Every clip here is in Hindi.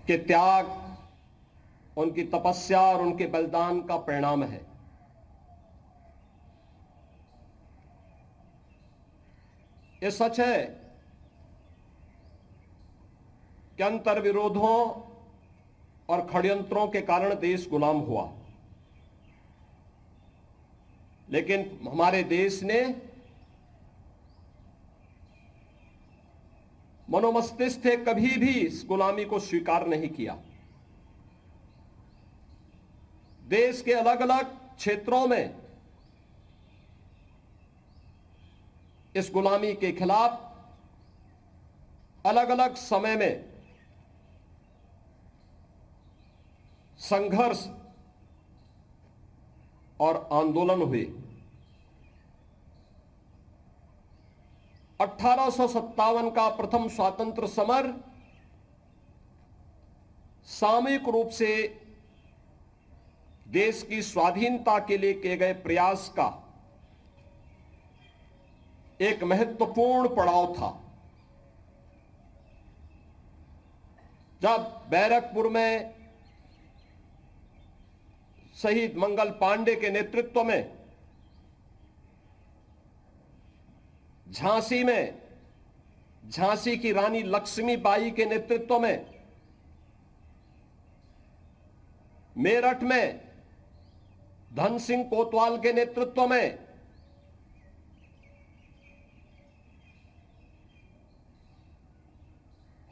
के त्याग, उनकी तपस्या और उनके बलिदान का परिणाम है। यह सच है कि अंतर्विरोधों और षड्यंत्रों के कारण देश गुलाम हुआ, लेकिन हमारे देश ने मनोमस्तिष्क से कभी भी इस गुलामी को स्वीकार नहीं किया। देश के अलग अलग क्षेत्रों में इस गुलामी के खिलाफ अलग अलग समय में संघर्ष और आंदोलन हुए। 1857 का प्रथम स्वातंत्र समर सामूहिक रूप से देश की स्वाधीनता के लिए किए गए प्रयास का एक महत्वपूर्ण पड़ाव था। जब बैरकपुर में शहीद मंगल पांडे के नेतृत्व में, झांसी में झांसी की रानी लक्ष्मीबाई के नेतृत्व में, मेरठ में धन सिंह कोतवाल के नेतृत्व में,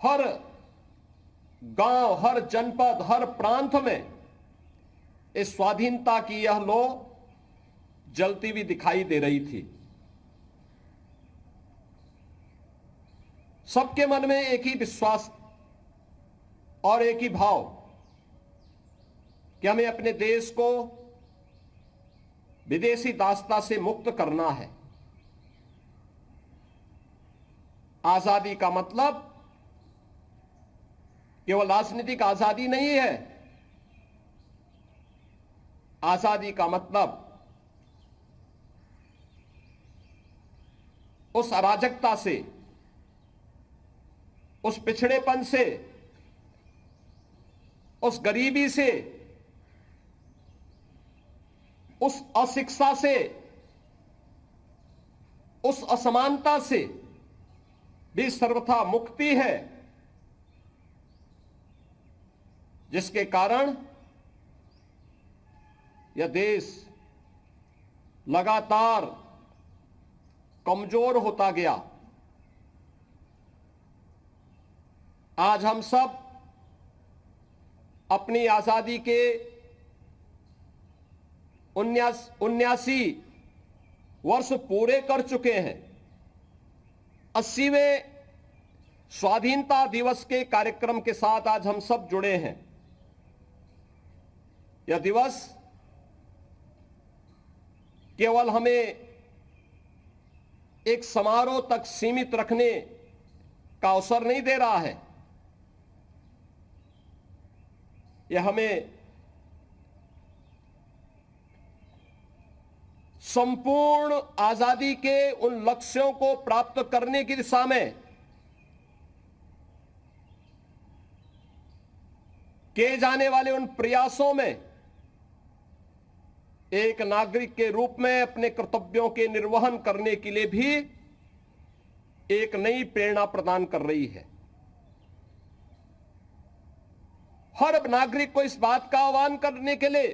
हर गांव, हर जनपद, हर प्रांत में इस स्वाधीनता की यह लौ जलती हुई दिखाई दे रही थी। सबके मन में एक ही विश्वास और एक ही भाव कि हमें अपने देश को विदेशी दासता से मुक्त करना है। आजादी का मतलब केवल राजनीतिक आजादी नहीं है। आजादी का मतलब उस अराजकता से, उस पिछड़ेपन से, उस गरीबी से, उस अशिक्षा से, उस असमानता से भी सर्वथा मुक्ति है, जिसके कारण यह देश लगातार कमजोर होता गया। आज हम सब अपनी आजादी के 79 वर्ष पूरे कर चुके हैं। 80वें स्वाधीनता दिवस के कार्यक्रम के साथ आज हम सब जुड़े हैं। यह दिवस केवल हमें एक समारोह तक सीमित रखने का अवसर नहीं दे रहा है। यह हमें संपूर्ण आजादी के उन लक्ष्यों को प्राप्त करने की दिशा में किए जाने वाले उन प्रयासों में एक नागरिक के रूप में अपने कर्तव्यों के निर्वहन करने के लिए भी एक नई प्रेरणा प्रदान कर रही है। हर नागरिक को इस बात का आह्वान करने के लिए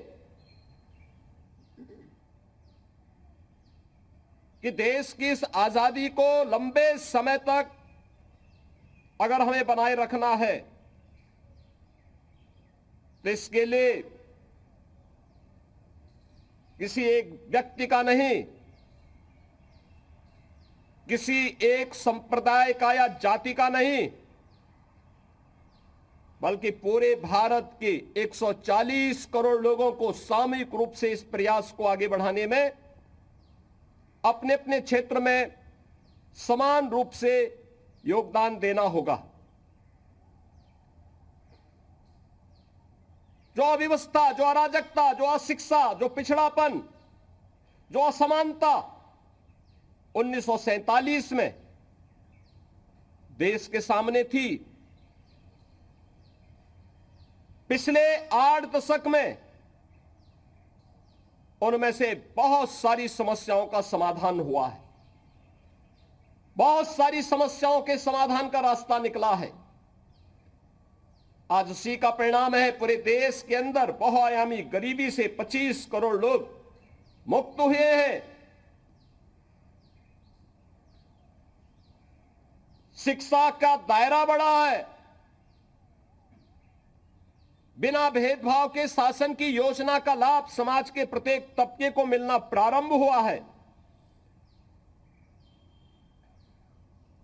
कि देश की इस आजादी को लंबे समय तक अगर हमें बनाए रखना है तो इसके लिए किसी एक व्यक्ति का नहीं, किसी एक संप्रदाय का या जाति का नहीं, बल्कि पूरे भारत के 140 करोड़ लोगों को सामूहिक रूप से इस प्रयास को आगे बढ़ाने में अपने अपने क्षेत्र में समान रूप से योगदान देना होगा। जो अव्यवस्था, जो अराजकता, जो अशिक्षा, जो पिछड़ापन, जो असमानता 1947 में देश के सामने थी, पिछले 8 दशक में उनमें से बहुत सारी समस्याओं का समाधान हुआ है, बहुत सारी समस्याओं के समाधान का रास्ता निकला है। आज उसी का परिणाम है पूरे देश के अंदर बहुआयामी गरीबी से 25 करोड़ लोग मुक्त हुए हैं। शिक्षा का दायरा बढ़ा है। बिना भेदभाव के शासन की योजना का लाभ समाज के प्रत्येक तबके को मिलना प्रारंभ हुआ है।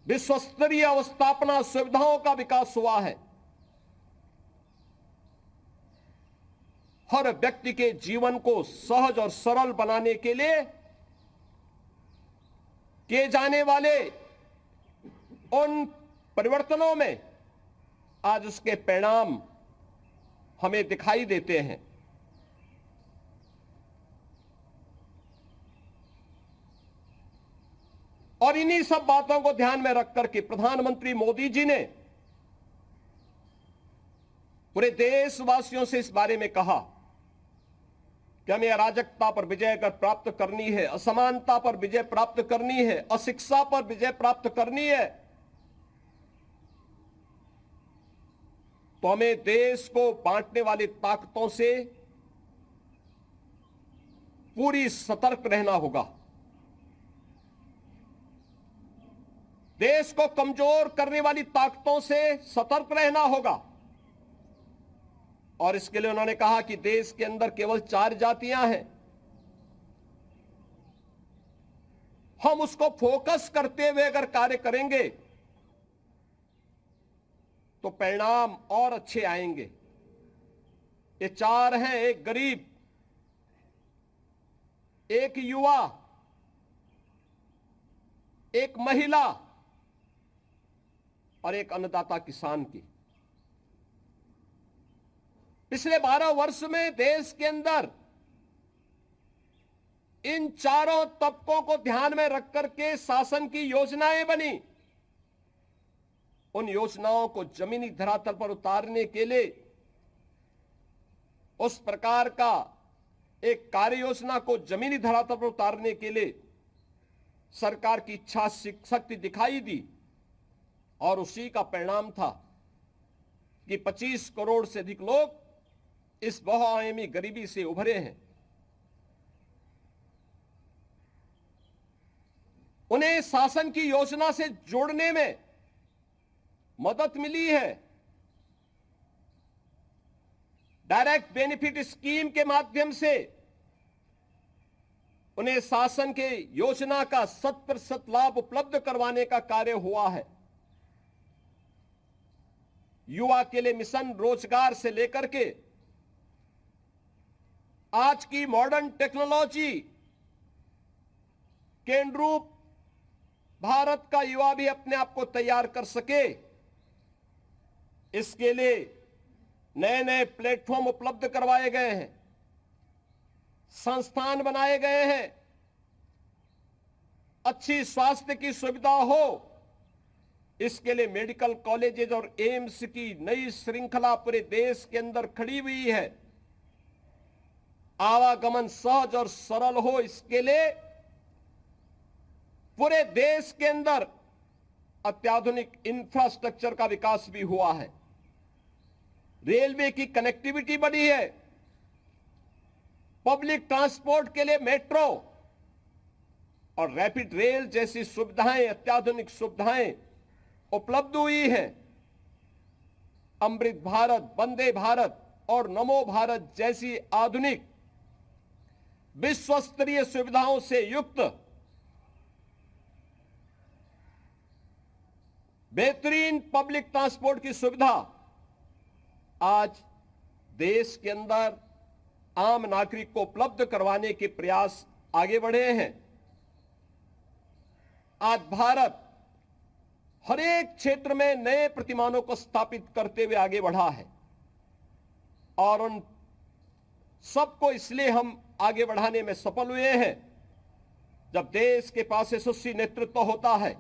विश्व स्तरीय अवस्थापना सुविधाओं का विकास हुआ है। हर व्यक्ति के जीवन को सहज और सरल बनाने के लिए किए जाने वाले उन परिवर्तनों में आज उसके परिणाम हमें दिखाई देते हैं। और इन्हीं सब बातों को ध्यान में रखकर के प्रधानमंत्री मोदी जी ने पूरे देशवासियों से इस बारे में कहा कि हमें अराजकता पर विजय अगर प्राप्त करनी है, असमानता पर विजय प्राप्त करनी है, अशिक्षा पर विजय प्राप्त करनी है, तो हमें देश को बांटने वाली ताकतों से पूरी सतर्क रहना होगा। देश को कमजोर करने वाली ताकतों से सतर्क रहना होगा। और इसके लिए उन्होंने कहा कि देश के अंदर केवल 4 जातियां हैं। हम उसको फोकस करते हुए अगर कार्य करेंगे तो परिणाम और अच्छे आएंगे। ये 4 हैं, एक गरीब, एक युवा, एक महिला और एक अन्नदाता किसान की। पिछले 12 वर्ष में देश के अंदर इन चारों तबकों को ध्यान में रख करके शासन की योजनाएं बनी। उन योजनाओं को जमीनी धरातल पर उतारने के लिए उस प्रकार का एक कार्य योजना को जमीनी धरातल पर उतारने के लिए सरकार की इच्छा शक्ति दिखाई दी। और उसी का परिणाम था कि 25 करोड़ से अधिक लोग इस बहुआयामी गरीबी से उभरे हैं। उन्हें शासन की योजना से जोड़ने में मदद मिली है। डायरेक्ट बेनिफिट स्कीम के माध्यम से उन्हें शासन के योजना का 100% लाभ उपलब्ध करवाने का कार्य हुआ है। युवा के लिए मिशन रोजगार से लेकर के आज की मॉडर्न टेक्नोलॉजी के अनुरूप भारत का युवा भी अपने आप को तैयार कर सके, इसके लिए नए नए प्लेटफॉर्म उपलब्ध करवाए गए हैं, संस्थान बनाए गए हैं, अच्छी स्वास्थ्य की सुविधा हो, इसके लिए मेडिकल कॉलेजेस और एम्स की नई श्रृंखला पूरे देश के अंदर खड़ी हुई है। आवागमन सहज और सरल हो, इसके लिए पूरे देश के अंदर अत्याधुनिक इंफ्रास्ट्रक्चर का विकास भी हुआ है। रेलवे की कनेक्टिविटी बढ़ी है, पब्लिक ट्रांसपोर्ट के लिए मेट्रो और रैपिड रेल जैसी सुविधाएं, अत्याधुनिक सुविधाएं उपलब्ध हुई हैं। अमृत भारत, वंदे भारत और नमो भारत जैसी आधुनिक विश्व स्तरीय सुविधाओं से युक्त बेहतरीन पब्लिक ट्रांसपोर्ट की सुविधा आज देश के अंदर आम नागरिक को उपलब्ध करवाने के प्रयास आगे बढ़े हैं। आज भारत हर एक क्षेत्र में नए प्रतिमानों को स्थापित करते हुए आगे बढ़ा है और उन सबको इसलिए हम आगे बढ़ाने में सफल हुए हैं। जब देश के पास यशस्वी नेतृत्व होता है,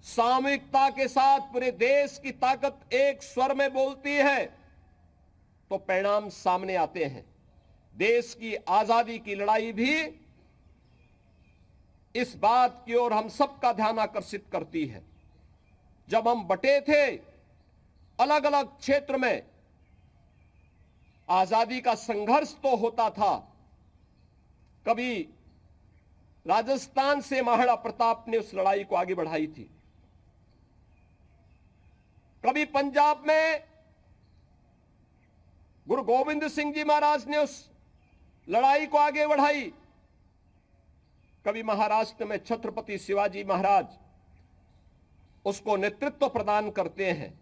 सामूहिकता के साथ पूरे देश की ताकत एक स्वर में बोलती है तो परिणाम सामने आते हैं। देश की आजादी की लड़ाई भी इस बात की ओर हम सबका ध्यान आकर्षित करती है। जब हम बटे थे, अलग अलग क्षेत्र में आजादी का संघर्ष तो होता था। कभी राजस्थान से महाराणा प्रताप ने उस लड़ाई को आगे बढ़ाई थी, कभी पंजाब में गुरु गोविंद सिंह जी महाराज ने उस लड़ाई को आगे बढ़ाई, कभी महाराष्ट्र में छत्रपति शिवाजी महाराज उसको नेतृत्व प्रदान करते हैं।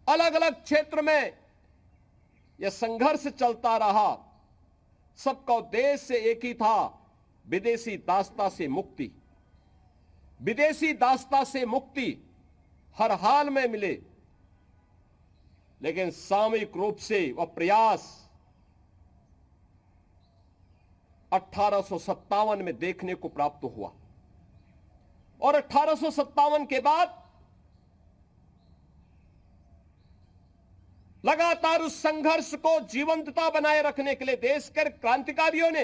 अलग अलग क्षेत्र में यह संघर्ष चलता रहा। सबका उद्देश्य एक ही था, विदेशी दासता से मुक्ति। विदेशी दासता से मुक्ति हर हाल में मिले, लेकिन सामूहिक रूप से वह प्रयास 1857 में देखने को प्राप्त हुआ। और 1857 के बाद लगातार उस संघर्ष को जीवंतता बनाए रखने के लिए देश के क्रांतिकारियों ने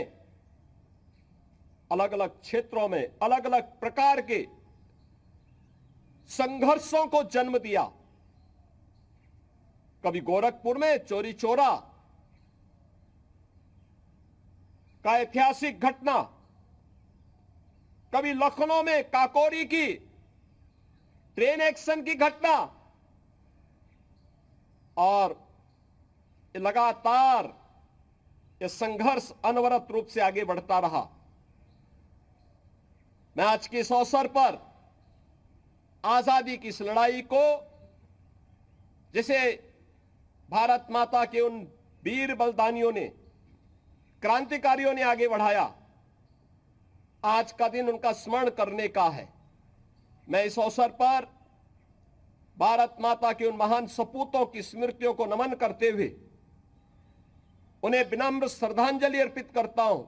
अलग अलग क्षेत्रों में अलग अलग प्रकार के संघर्षों को जन्म दिया। कभी गोरखपुर में चोरी चोरा का ऐतिहासिक घटना, कभी लखनऊ में काकोरी की ट्रेन एक्शन की घटना, और लगातार यह संघर्ष अनवरत रूप से आगे बढ़ता रहा। मैं आज के इस अवसर पर आजादी की इस लड़ाई को, जिसे भारत माता के उन वीर बलिदानियों ने, क्रांतिकारियों ने आगे बढ़ाया, आज का दिन उनका स्मरण करने का है। मैं इस अवसर पर भारत माता के उन महान सपूतों की स्मृतियों को नमन करते हुए उन्हें विनम्र श्रद्धांजलि अर्पित करता हूं,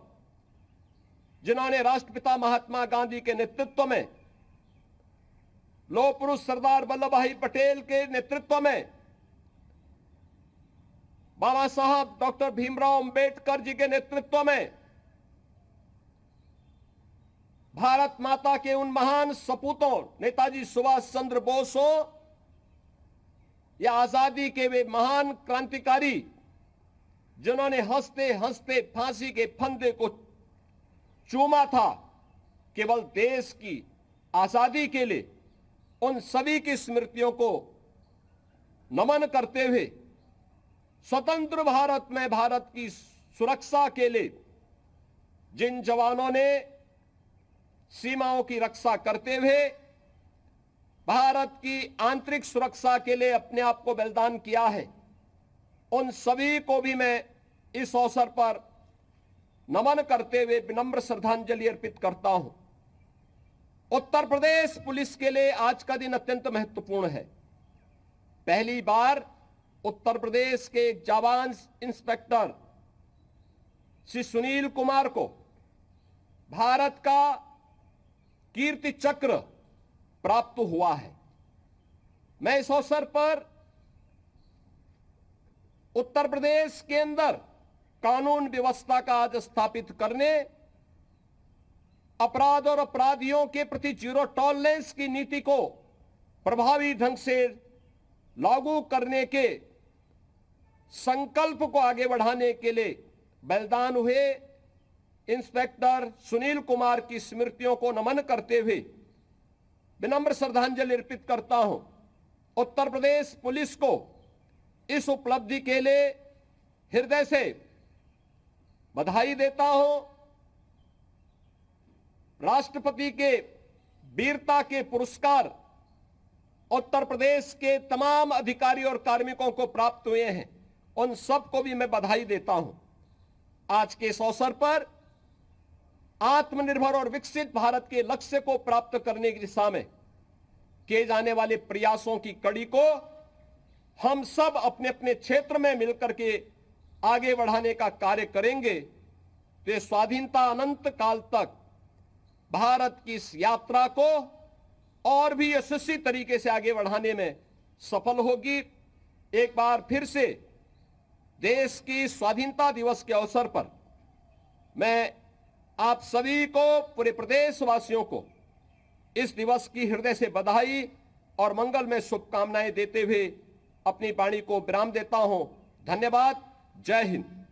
जिन्होंने राष्ट्रपिता महात्मा गांधी के नेतृत्व में, लौह पुरुष सरदार वल्लभ भाई पटेल के नेतृत्व में, बाबा साहब डॉक्टर भीमराव अंबेडकर जी के नेतृत्व में, भारत माता के उन महान सपूतों नेताजी सुभाष चंद्र बोस हो या आजादी के वे महान क्रांतिकारी जिन्होंने हंसते हंसते फांसी के फंदे को चूमा था केवल देश की आजादी के लिए, उन सभी की स्मृतियों को नमन करते हुए स्वतंत्र भारत में भारत की सुरक्षा के लिए जिन जवानों ने सीमाओं की रक्षा करते हुए भारत की आंतरिक सुरक्षा के लिए अपने आप को बलिदान किया है, उन सभी को भी मैं इस अवसर पर नमन करते हुए विनम्र श्रद्धांजलि अर्पित करता हूं। उत्तर प्रदेश पुलिस के लिए आज का दिन अत्यंत महत्वपूर्ण है। पहली बार उत्तर प्रदेश के एक जाबाज इंस्पेक्टर श्री सुनील कुमार को भारत का कीर्ति चक्र प्राप्त हुआ है। मैं इस अवसर पर उत्तर प्रदेश के अंदर कानून व्यवस्था का आज स्थापित करने, अपराध और अपराधियों के प्रति जीरो टॉलरेंस की नीति को प्रभावी ढंग से लागू करने के संकल्प को आगे बढ़ाने के लिए बलिदान हुए इंस्पेक्टर सुनील कुमार की स्मृतियों को नमन करते हुए विनम्र श्रद्धांजलि अर्पित करता हूं। उत्तर प्रदेश पुलिस को इस उपलब्धि के लिए हृदय से बधाई देता हूं। राष्ट्रपति के वीरता के पुरस्कार उत्तर प्रदेश के तमाम अधिकारियों और कार्मिकों को प्राप्त हुए हैं, उन सबको भी मैं बधाई देता हूं। आज के इस अवसर पर आत्मनिर्भर और विकसित भारत के लक्ष्य को प्राप्त करने की दिशा में किए जाने वाले प्रयासों की कड़ी को हम सब अपने अपने क्षेत्र में मिलकर के आगे बढ़ाने का कार्य करेंगे तो ये स्वाधीनता अनंत काल तक भारत की इस यात्रा को और भी यशस्वी तरीके से आगे बढ़ाने में सफल होगी। एक बार फिर से देश की स्वाधीनता दिवस के अवसर पर मैं आप सभी को, पूरे प्रदेशवासियों को इस दिवस की हृदय से बधाई और मंगल में शुभकामनाएं देते हुए अपनी वाणी को विराम देता हूं। धन्यवाद। जय हिंद।